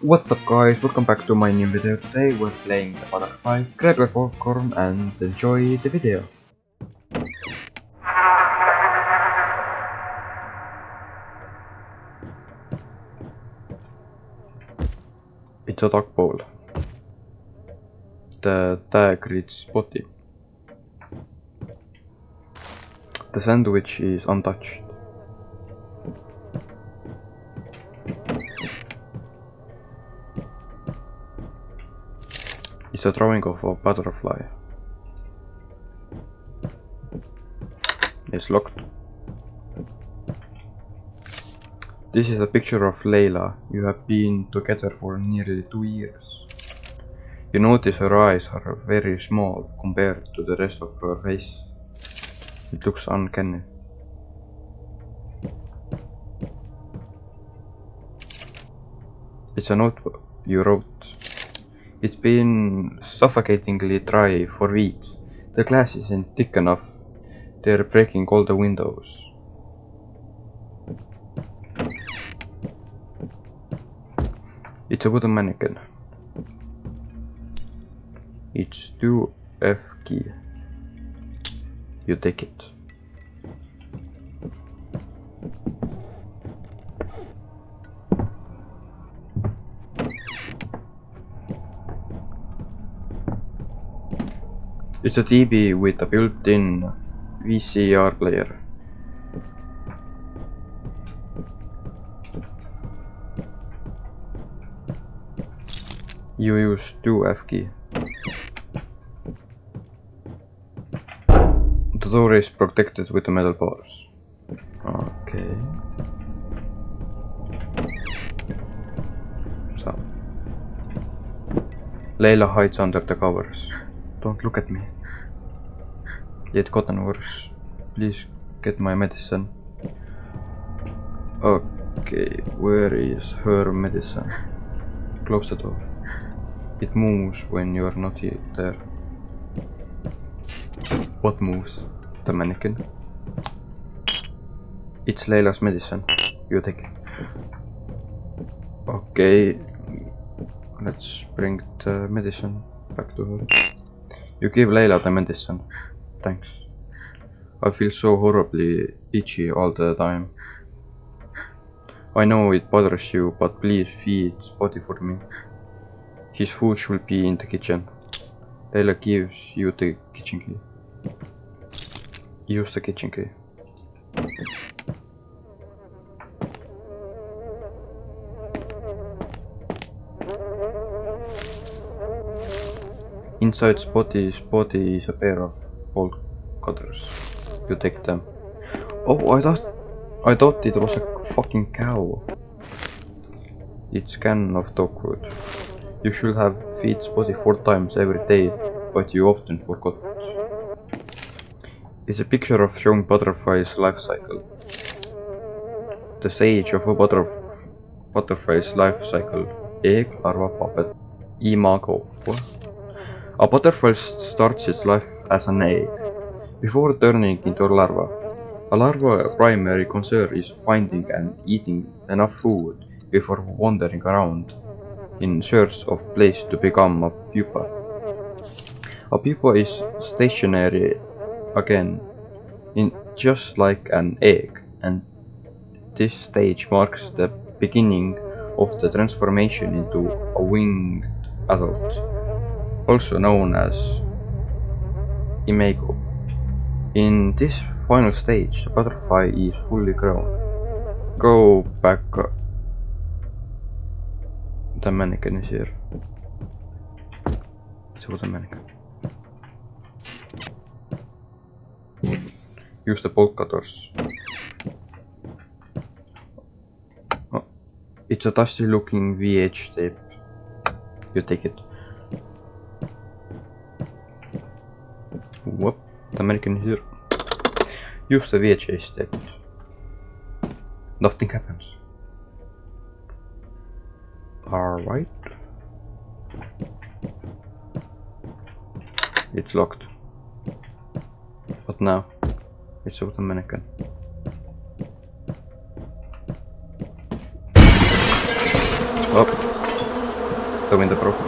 What's up guys, welcome back to my new video. Today we're playing the Butterfly. Grab your popcorn and enjoy the video. It's a dog bowl. The tag reads Spotty. The sandwich is untouched. It's a drawing of a butterfly. It's locked. This is a picture of Layla. You have been together for nearly 2 years. You notice her eyes are very small compared to the rest of her face. It looks uncanny. It's a note you wrote. It's been suffocatingly dry for weeks. The glass isn't thick enough. They're breaking all the windows. It's a wooden mannequin. It's 2F key. You take it. It's a TV with a built-in VCR player. You use 2F key. The door is protected with the metal bars. Okay. So. Layla hides under the covers. Don't look at me. It gotten worse. Please get my medicine. Okay, where is her medicine? Close the door. It moves when you are not there. What moves? The mannequin? It's Layla's medicine. You take it. Okay. Let's bring the medicine back to her. You give Layla the medicine. Thanks. I feel so horribly itchy all the time. I know it bothers you, but please feed Spotty for me. His food should be in the kitchen. Layla gives you the kitchen key. Use the kitchen key. Inside Spotty's body is a pair of bolt cutters. You take them. Oh, I thought it was a fucking cow. It's can of dog food. You should have feed Spotty 4 times every day, but you often forgot. It's a picture of young butterfly's life cycle. The stage of a butterfly's life cycle. Egg, larva, pupa, imago. What? A butterfly starts its life as an egg, before turning into a larva. A larva's primary concern is finding and eating enough food before wandering around in search of place to become a pupa. A pupa is stationary again, just like an egg, and this stage marks the beginning of the transformation into a winged adult, also known as imago. In this final stage, the butterfly is fully grown. Go back. The mannequin is here. So the mannequin. Use the bolt cutters. Oh, it's a dusty looking VH tape. You take it. Whoop, the mannequin is here. Use the VHS tape. Nothing happens. Alright. It's locked. What now? It's with a mannequin. Oh. the window broken.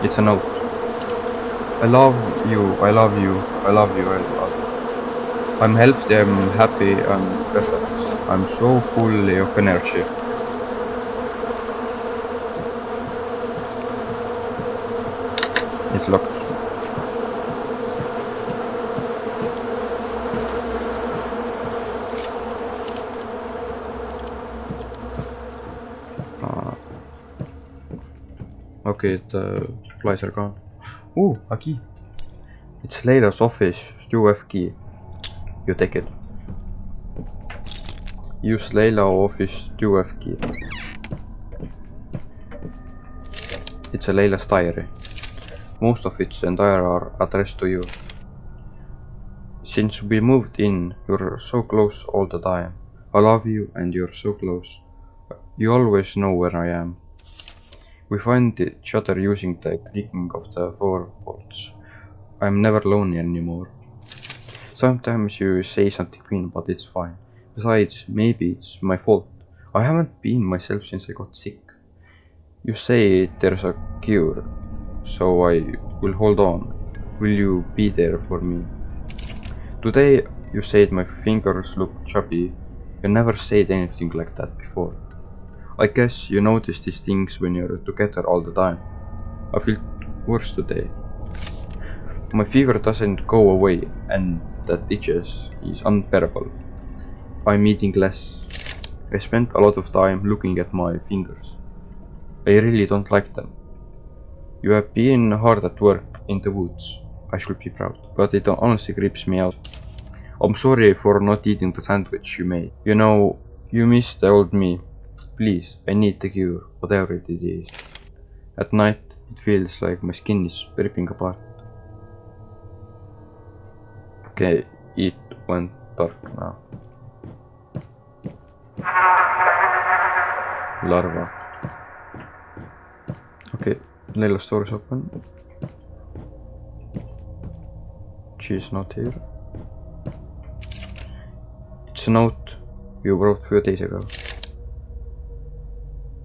It's a note. I love you, I love you, I love you, I love you. I'm healthy, I'm happy, I'm perfect. I'm so full of energy. It's locked. Okay, the supplies are gone. Ooh, a key. It's Layla's office UF key. You take it. Use Layla office UF key. It's a Layla's diary. Most of its entire are addressed to you. Since we moved in, you're so close all the time. I love you and you're so close. You always know where I am. We find each other using the creaking of the floorboards. I'm never lonely anymore. Sometimes you say something mean, but it's fine. Besides, maybe it's my fault. I haven't been myself since I got sick. You say there's a cure, so I will hold on. Will you be there for me? Today you said my fingers look chubby. You never said anything like that before. I guess you notice these things when you're together all the time. I feel worse today. My fever doesn't go away and that itches is unbearable. I'm eating less. I spent a lot of time looking at my fingers. I really don't like them. You have been hard at work in the woods. I should be proud, but it honestly creeps me out. I'm sorry for not eating the sandwich you made. You know, you miss the old me. Please, I need the cure, whatever it is. At night, it feels like my skin is ripping apart. Okay, it went dark now. Larva. Okay, Layla's door is open. She's not here. It's a note you wrote a few days ago.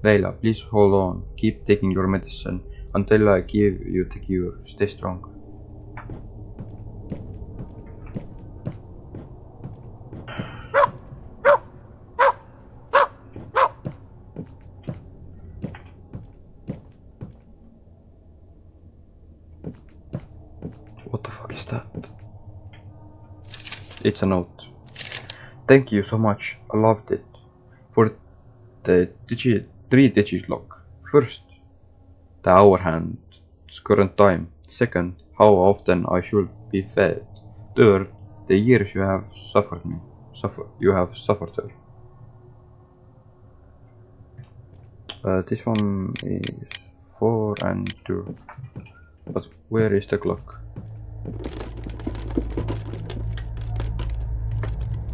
Layla, please hold on. Keep taking your medicine until I give you the cure. Stay strong. What the fuck is that? It's a note. Thank you so much. I loved it. For the 3-digit lock. First, the hour hand, its current time. Second, how often I should be fed. Third, the years you have suffered her. This one is 4 and 2. But where is the clock?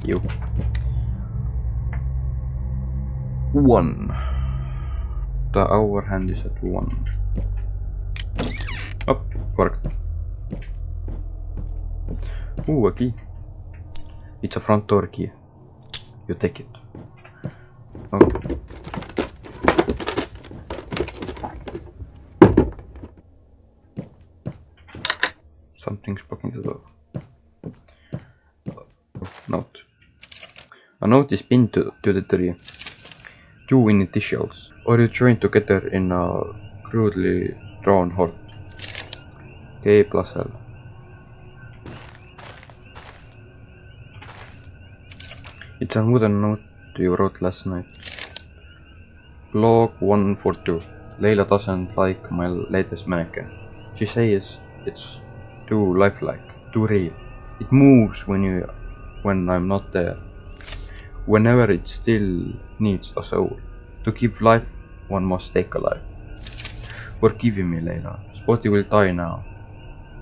You. 1. The hour hand is at 1. Oh, worked. Ooh, a key. It's a front door key. You take it. Oh. Something's blocking the door. Note. A note is pinned to the tree. 2 initials. Are you joined together in a crudely drawn heart? K plus L. It's a wooden note you wrote last night. Log 142. Layla doesn't like my latest mannequin. She says it's too lifelike, too real. It moves when I'm not there. Whenever it still needs a soul. To keep life, one must take a life. Forgive me, Layla. Spotty will die now.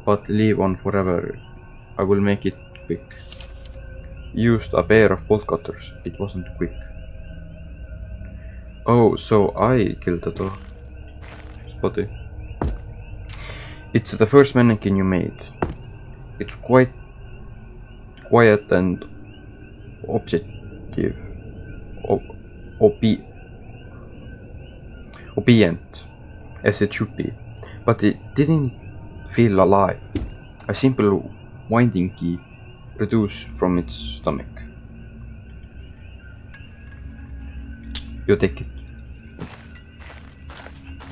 But live on forever. I will make it quick. Used a pair of bolt cutters. It wasn't quick. Oh, so I killed the dog. Spotty. It's the first mannequin you made. It's quite quiet and obedient. as it should be, but it didn't feel alive. A simple winding key produced from its stomach. You take it.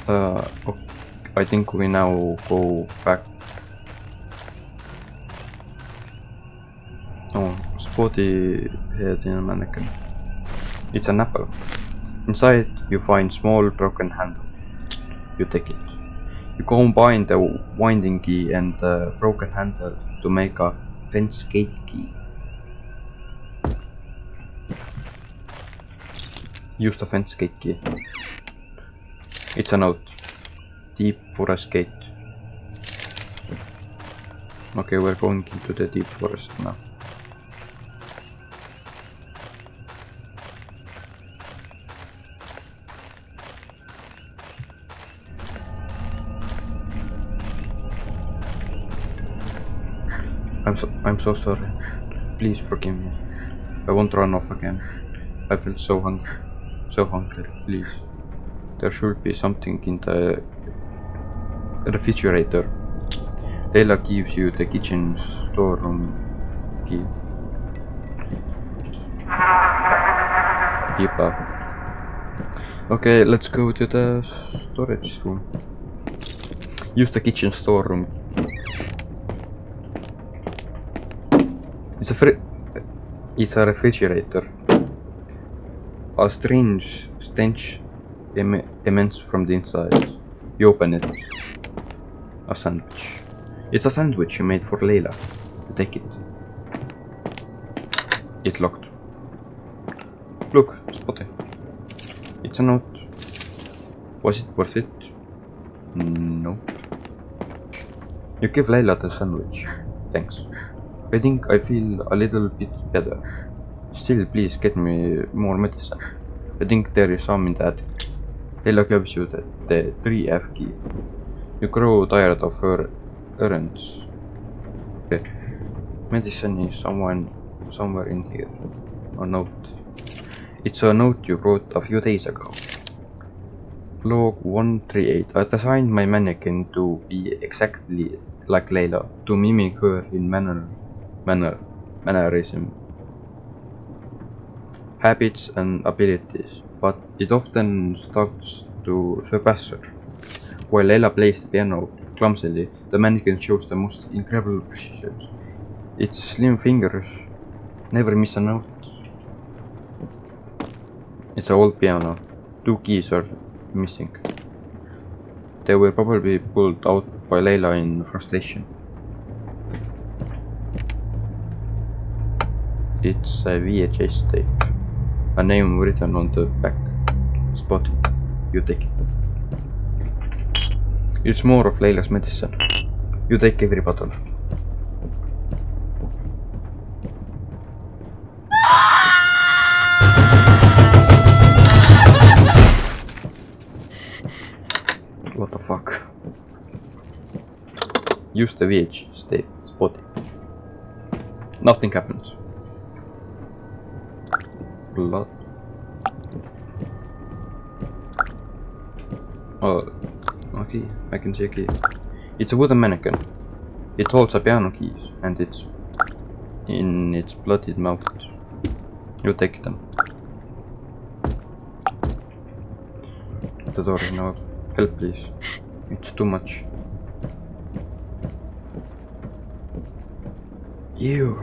Okay. I think we now go back. Oh, spotty head in a mannequin. It's an apple. Inside you find small broken handle. You take it. You combine the winding key and the broken handle to make a fence gate key. Use the fence gate key. It's a note. Deep forest gate. Okay, we're going into the deep forest now. I'm so sorry. Please forgive me. I won't run off again. I feel so hungry. So hungry, please. There should be something in the refrigerator. Leila gives you the kitchen storeroom key. Keep up. Okay, let's go to the storage room. Use the kitchen storeroom. It's a refrigerator. A strange stench emanates from the inside. You open it. A sandwich. It's a sandwich you made for Leila. You take it. It's locked. Look, Spotty. It's a note. Was it worth it? No. You give Leila the sandwich. Thanks. I think I feel a little bit better. Still, please get me more medicine. I think there is some in the attic. Leila gives you the 3F key. You grow tired of her errands. Okay. Medicine is somewhere in here. A note. It's a note you wrote a few days ago. Log 138. I designed my mannequin to be exactly like Leila, to mimic her in mannerism, habits and abilities, but it often starts to surpass her. While Leila plays the piano clumsily, the mannequin shows the most incredible precision. Its slim fingers never miss a note. It's an old piano. 2 keys are missing. They were probably pulled out by Leila in frustration. It's a VHS tape. A name written on the back. Spotty. You take it. It's more of Leila's medicine. You take every bottle. What the fuck? Use the VHS tape. Spotty. Nothing happens. Blood. Oh, okay, I can see a key. It's a wooden mannequin. It holds a piano keys and it's in its bloodied mouth. You take them. The door is now. Help, please. It's too much. Ew.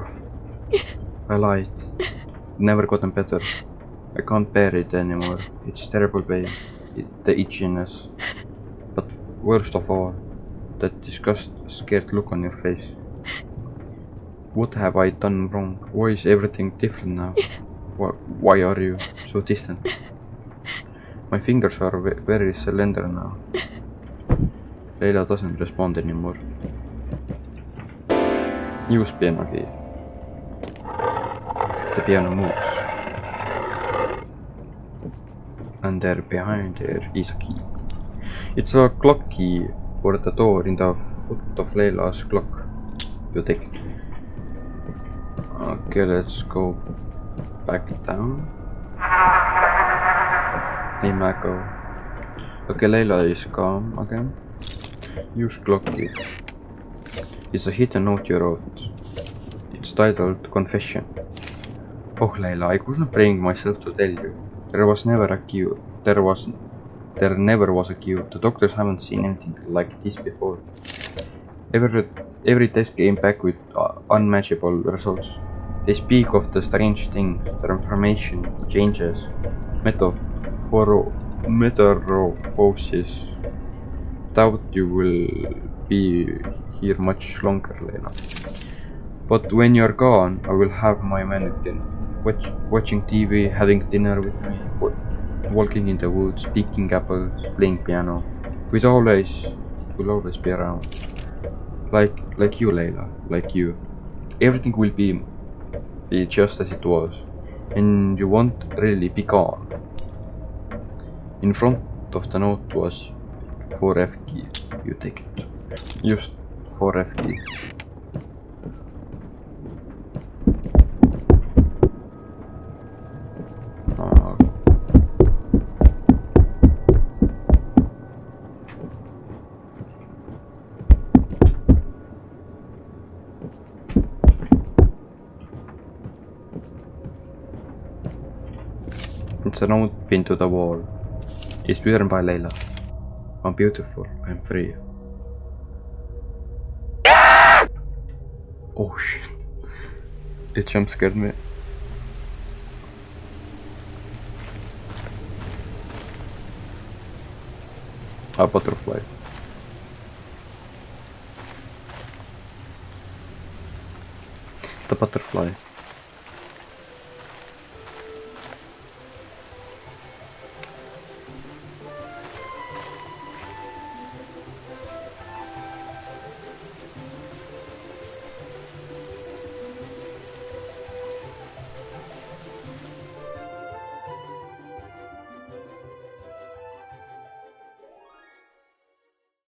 I lied. Never gotten better. I can't bear it anymore. It's terrible pain. The itchiness. But worst of all, that disgust, scared look on your face. What have I done wrong? Why is everything different now? Why are you so distant? My fingers are very slender now. Leila doesn't respond anymore. Use piano key. The piano moves. And there behind her is a key. It's a clock key for the door in the foot of Leila's clock. You take it. Okay, let's go back down. Hey Mako. Okay, Layla is calm again. Use Clocky. It's a hidden note you wrote. It's titled Confession. Oh Layla, I couldn't bring myself to tell you. There never was a cue. The doctors haven't seen anything like this before. Every test came back with unmatchable results. They speak of the strange things, the information changes, metamorphosis. Doubt you will be here much longer, Lena. But when you're gone, I will have my mannequin. Watching TV, having dinner with me, walking in the woods, picking apples, playing piano. It will always be around. Like you, Layla, like you. Everything will be just as it was, and you won't really be gone. In front of the note was 4F key. You take it. Just 4F key. It's a note pinned to the wall. It's written by Layla. I'm beautiful. I'm free. Oh shit. It jump scared me. A butterfly. The butterfly.